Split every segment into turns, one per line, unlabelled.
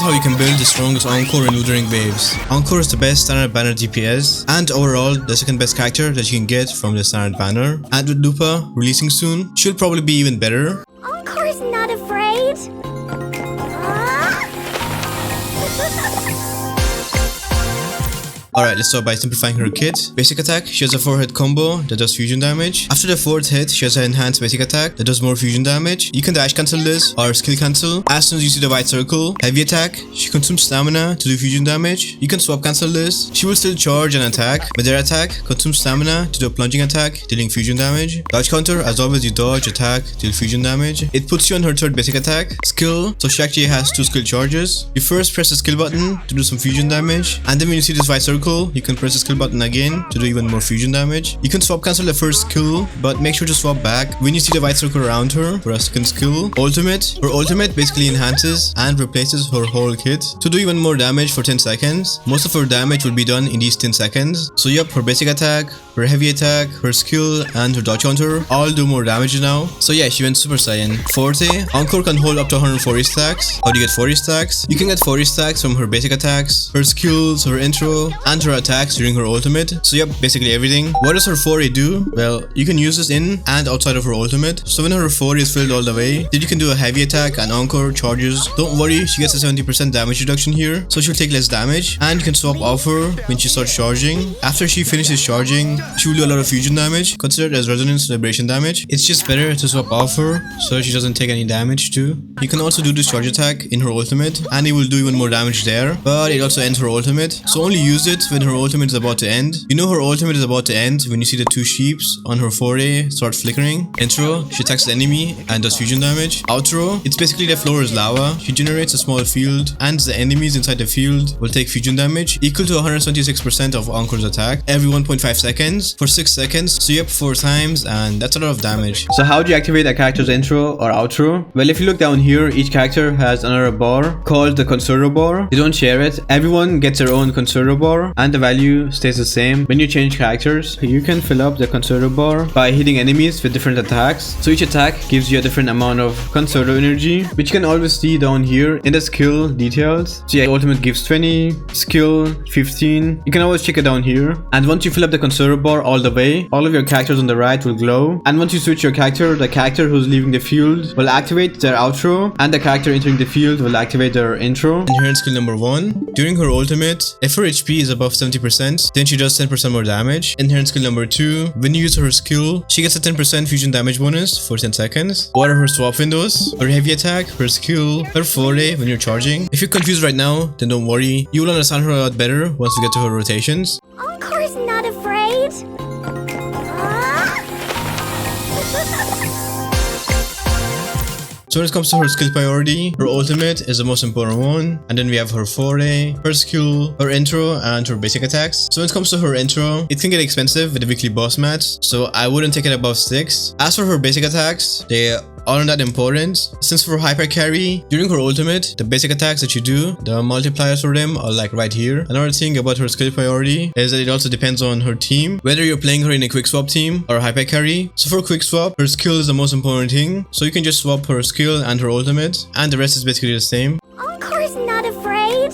how you can build the strongest Encore in Wuthering Waves. Encore is the best standard banner DPS, and overall the second best character that you can get from the standard banner. And with Lupa releasing soon, she'll probably be even better.
Encore's not afraid.
Alright, let's start by simplifying her kit. Basic attack, she has a 4-hit combo that does fusion damage. After the 4th hit, she has an enhanced basic attack that does more fusion damage. You can dash cancel this or skill cancel as soon as you see the white circle. Heavy attack, she consumes stamina to do fusion damage. You can swap cancel this. She will still charge and attack, but their attack consumes stamina to do a plunging attack, dealing fusion damage. Dodge counter, as always you dodge, attack, deal fusion damage. It puts you on her 3rd basic attack. Skill, so she actually has 2 skill charges. You first press the skill button to do some fusion damage, and then when you see this white circle, you can press the skill button again to do even more fusion damage. You can swap cancel the first skill, but make sure to swap back when you see the white circle around her for a second skill. Ultimate. Her ultimate basically enhances and replaces her whole kit to do even more damage for 10 seconds. Most of her damage will be done in these 10 seconds. So yep, her basic attack, her heavy attack, her skill, and her dodge counter all do more damage now. So yeah, she went Super Saiyan. Forte. Encore can hold up to 140 stacks. How do you get 40 stacks? You can get 40 stacks from her basic attacks, her skills, her intro, and her attacks during her ultimate. So yep, basically everything. What does her forte do? Well, you can use this in and outside of her ultimate. So when her forte is filled all the way, then you can do a heavy attack and Encore charges. Don't worry, she gets a 70% damage reduction here, so she'll take less damage, and you can swap off her when she starts charging. After she finishes charging, she will do a lot of fusion damage, considered as resonance vibration damage. It's just better to swap off her so she doesn't take any damage too. You can also do this charge attack in her ultimate, and it will do even more damage there, but it also ends her ultimate, so only use it when her ultimate is about to end. You know her ultimate is about to end when you see the 2 sheeps on her forte start flickering. Intro, she attacks the enemy and does fusion damage. Outro, it's basically the floor is lava. She generates a small field, and the enemies inside the field will take fusion damage equal to 126% of Encore's attack every 1.5 seconds for 6 seconds. So yep, 4 times, and that's a lot of damage. So how do you activate a character's intro or outro? Well, if you look down here, each character has another bar called the conservo bar. They don't share it. Everyone gets their own conservo bar, and the value stays the same. When you change characters, you can fill up the conservo bar by hitting enemies with different attacks. So each attack gives you a different amount of conservo energy, which you can always see down here in the skill details. So yeah, ultimate gives 20, skill 15. You can always check it down here. And once you fill up the conservo bar all the way, all of your characters on the right will glow. And once you switch your character, the character who's leaving the field will activate their outro, and the character entering the field will activate their intro. Inherent skill number 1. During her ultimate, if her HP is above 70%, then she does 10% more damage. Inherent skill number 2. When you use her skill, she gets a 10% fusion damage bonus for 10 seconds. What are her swap windows? Her heavy attack, her skill, her forte when you're charging. If you're confused right now, then don't worry. You will understand her a lot better once we get to her rotations.
Encore's not afraid.
So when it comes to her skill priority, her ultimate is the most important one, and then we have her forte, her skill, her intro, and her basic attacks. So when it comes to her intro, it can get expensive with the weekly boss match, so I wouldn't take it above 6. As for her basic attacks, they aren't that important, since for hyper carry, during her ultimate, the basic attacks that you do, the multipliers for them are like right here. Another thing about her skill priority is that it also depends on her team, whether you're playing her in a quick swap team or hyper carry. So for quick swap, her skill is the most important thing, so you can just swap her skill and her ultimate, and the rest is basically the same.
Encore's not afraid.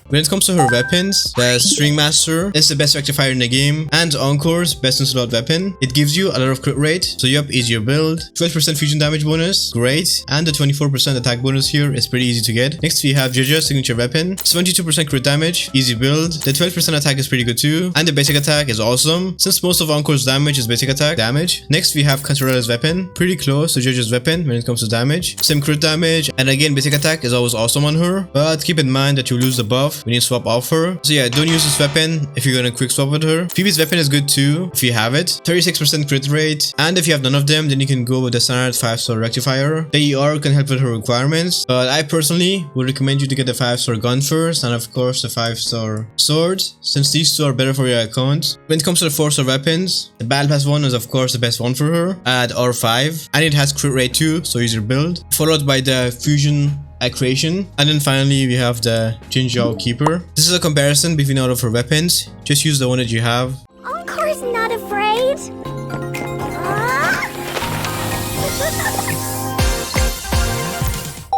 When it comes to her weapons, the String Master is the best rectifier in the game and Encore's best in slot weapon. It gives you a lot of crit rate, so yup, easier build. 12% fusion damage bonus, great, and the 24% attack bonus here is pretty easy to get. Next we have Zhi's signature weapon, 72% crit damage, easy build. The 12% attack is pretty good too, and the basic attack is awesome, since most of Encore's damage is basic attack damage. Next we have Cantarella's weapon, pretty close to Zhi's weapon when it comes to damage. Same crit damage, and again basic attack is always awesome on her, but keep in mind that you lose the buff when you swap off her. So yeah, don't use this weapon if you're gonna quick swap with her. Phoebe's weapon is good too if you have it. 36% crit rate, and if you have none of them, then you can go with the standard 5-star rectifier. The ER can help with her requirements, but I personally would recommend you to get the 5-star gun first, and of course the 5-star sword, since these two are better for your account. When it comes to the 4-star weapons, the Battle Pass one is of course the best one for her at R5, and it has crit rate too, so easier build, followed by the fusion creation, and then finally we have the Jinhsi Keeper. This is a comparison between all of her weapons. Just use the one that you have.
Encore's not afraid.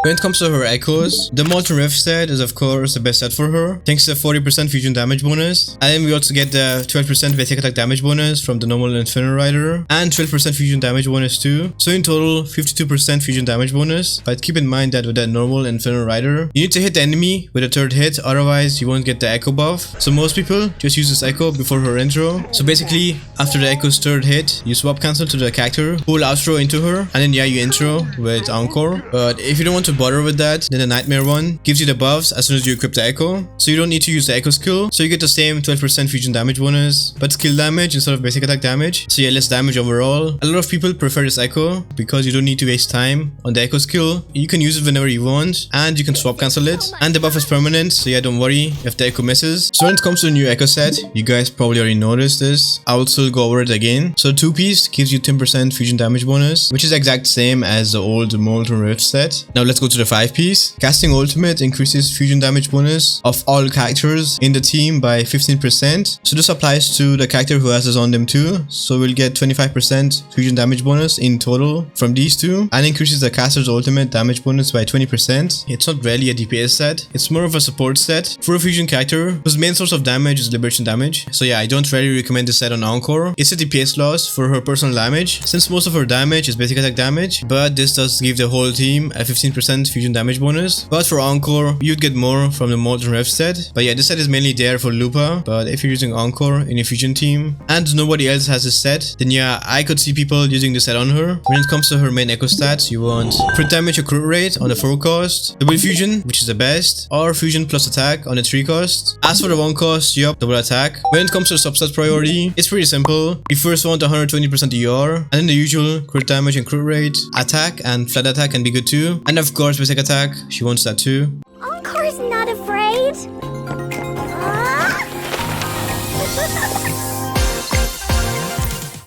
When it comes to her echoes, the Molten Rift set is of course the best set for her, thanks to the 40% fusion damage bonus, and then we also get the 12% basic attack damage bonus from the normal Inferno Rider, and 12% fusion damage bonus too. So in total, 52% fusion damage bonus, but keep in mind that with that normal Inferno Rider, you need to hit the enemy with a third hit, otherwise you won't get the echo buff. So most people just use this echo before her intro. So basically, after the echo's third hit, you swap cancel to the character who will outro into her, and then yeah, you intro with Encore. But if you don't want to bother with that, then the Nightmare one gives you the buffs as soon as you equip the echo, so you don't need to use the echo skill, so you get the same 12% fusion damage bonus, but skill damage instead of basic attack damage, so yeah, less damage overall. A lot of people prefer this echo because you don't need to waste time on the echo skill. You can use it whenever you want, and you can swap cancel it, and the buff is permanent, so yeah, don't worry if the echo misses. So when it comes to the new echo set, you guys probably already noticed this, I will still go over it again. So 2-piece gives you 10% fusion damage bonus, which is the exact same as the old Molten Rift set. Now let's go to the 5-piece. Casting ultimate increases fusion damage bonus of all characters in the team by 15%. So this applies to the character who has this on them too. So we'll get 25% fusion damage bonus in total from these two, and increases the caster's ultimate damage bonus by 20%. It's not really a DPS set, it's more of a support set for a fusion character whose main source of damage is liberation damage. So yeah, I don't really recommend this set on Encore. It's a DPS loss for her personal damage, since most of her damage is basic attack damage, but this does give the whole team a 15% fusion damage bonus. But for Encore, you'd get more from the Molten Rift set. But yeah, this set is mainly there for Lupa, but if you're using Encore in your fusion team and nobody else has this set, then yeah, I could see people using this set on her. When it comes to her main echo stats, you want crit damage or crit rate on the 4 cost, double fusion, which is the best, or fusion plus attack on the 3 cost. As for the 1 cost, yup, double attack. When it comes to the substat priority, it's pretty simple. You first want 120% ER, and then the usual crit damage and crit rate, attack and flat attack can be good too, and of course basic attack, she wants that too.
Encore's not afraid.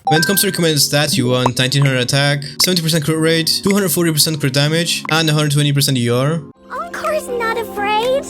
When it comes to recommended stats, you want 1900 attack, 70% crit rate, 240% crit damage, and 120% ER.
Encore's not afraid.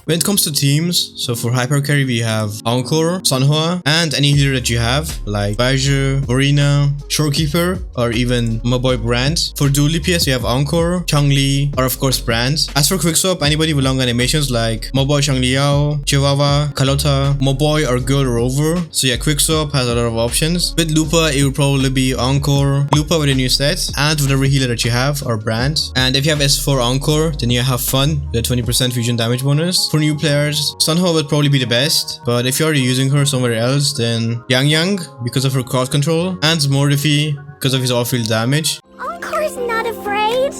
When it comes to teams, so for hyper carry we have Encore, Sanhua, and any healer that you have, like Baizu, Vorina, Shorekeeper, or even my boy Brant. For dual DPS we have Encore, Changli, or of course Brant. As for quickswap, anybody with long animations like my boy Changliao, Chihuahua, Carlotta, my boy or girl Rover. So yeah, quickswap has a lot of options. With Lupa, it will probably be Encore, Lupa with a new set, and whatever healer that you have, or Brant. And if you have S4 Encore, then you have fun with a 20% fusion damage bonus. For new players, Sanhua would probably be the best, but if you're already using her somewhere else, then Yang because of her cross control, and Mordifi because of his off-field damage.
Encore's not afraid.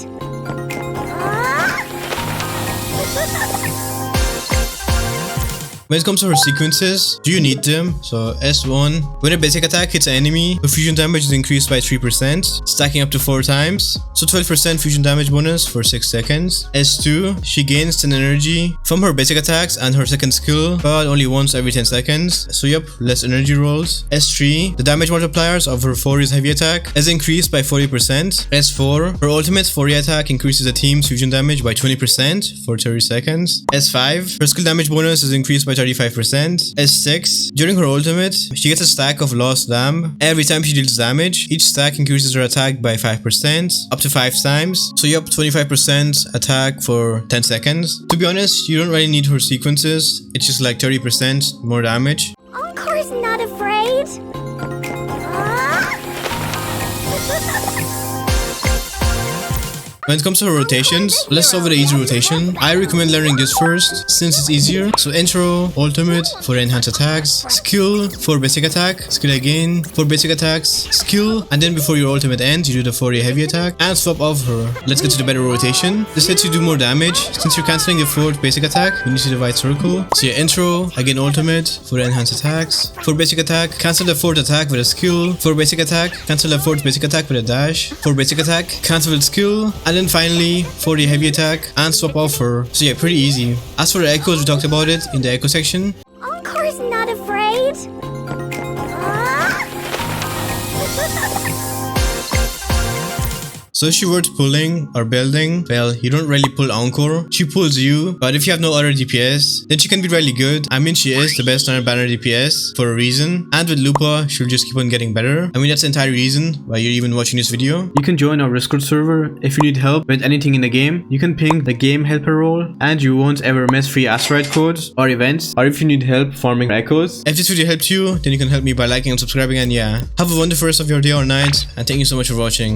When it comes to her sequences, do you need them? So S1, when a basic attack hits an enemy, her fusion damage is increased by 3%, stacking up to 4 times. So 12% fusion damage bonus for 6 seconds. S2, she gains 10 energy from her basic attacks and her second skill, but only once every 10 seconds. So yep, less energy rolls. S3, the damage multipliers of her 4's heavy attack is increased by 40%. S4, her ultimate 4 attack increases the team's fusion damage by 20% for 30 seconds. S5, her skill damage bonus is increased by 35%. S6, during her ultimate, she gets a stack of lost dam. Every time she deals damage, each stack increases her attack by 5%, up to 5 times. So yup, 25% attack for 10 seconds. To be honest, you don't really need her sequences, it's just like 30% more damage.
Encore's not afraid.
When it comes to her rotations, let's start with the easy rotation. I recommend learning this first, since it's easier. So intro, ultimate for enhanced attacks, skill for basic attack, skill again for basic attacks, skill, and then before your ultimate ends, you do the 40 heavy attack, and swap off her. Let's get to the better rotation. This lets you do more damage. Since you're cancelling the 4th basic attack, when you see the white circle. So your intro, again ultimate for enhanced attacks. For basic attack, cancel the 4th attack with a skill. For basic attack, cancel the 4th basic attack with a dash. For basic attack, cancel with skill, and then finally for the heavy attack and swap off her. So yeah, pretty easy. As for the echoes, we talked about it in the echo section.
Encore's not afraid.
So is she worth pulling or building? Well, you don't really pull Encore. She pulls you, but if you have no other DPS, then she can be really good. I mean, she is the best banner DPS for a reason. And with Lupa, she'll just keep on getting better. I mean, that's the entire reason why you're even watching this video.
You can join our Discord server. If you need help with anything in the game, you can ping the game helper role and you won't ever miss free asteroid codes or events, or if you need help farming echoes.
If this video helped you, then you can help me by liking and subscribing, and yeah, have a wonderful rest of your day or night, and thank you so much for watching.